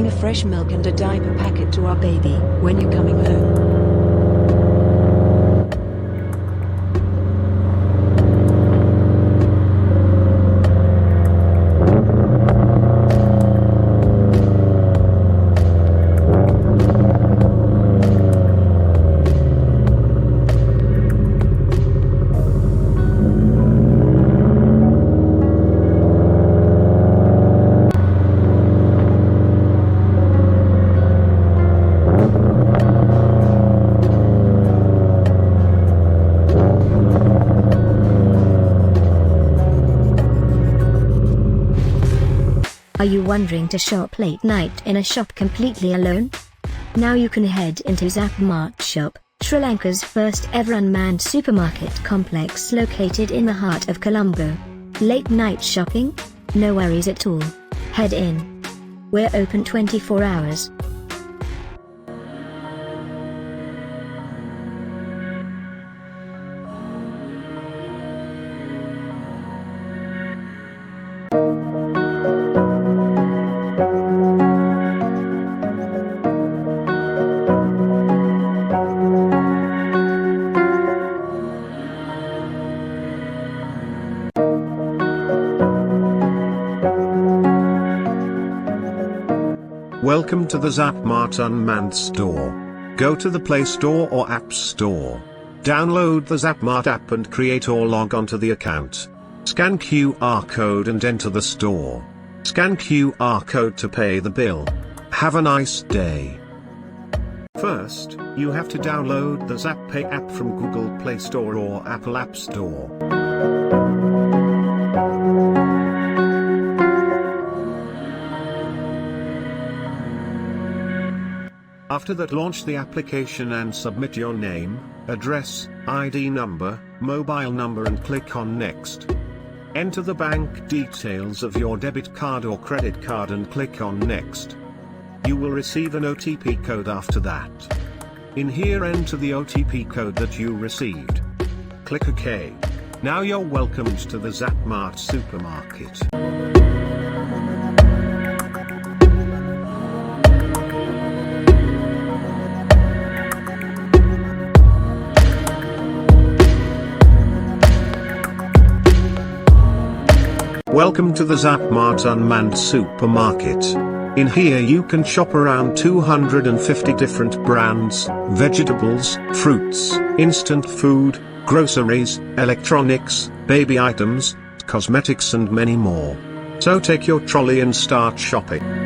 bring a fresh milk and a diaper packet to our baby when you're coming home. Are you wondering to shop late night in a shop completely alone? Now you can head into Zapmart shop, Sri Lanka's first ever unmanned supermarket complex located in the heart of Colombo. Late night shopping? No worries at all. Head in. We're open 24 hours. Welcome to the Zapmart Unmanned Store. Go to the Play Store or App Store. Download the Zapmart app and create or log onto the account. Scan QR code and enter the store. Scan QR code to pay the bill. Have a nice day. First, you have to download the ZapPay app from Google Play Store or Apple App Store. After that, launch the application and submit your name, address, ID number, mobile number and click on Next. Enter the bank details of your debit card or credit card and click on Next. You will receive an OTP code after that. In here, enter the OTP code that you received. Click OK. Now you're welcomed to the Zapmart supermarket. Welcome to the Zapmart Unmanned Supermarket. In here you can shop around 250 different brands, vegetables, fruits, instant food, groceries, electronics, baby items, cosmetics and many more. So take your trolley and start shopping.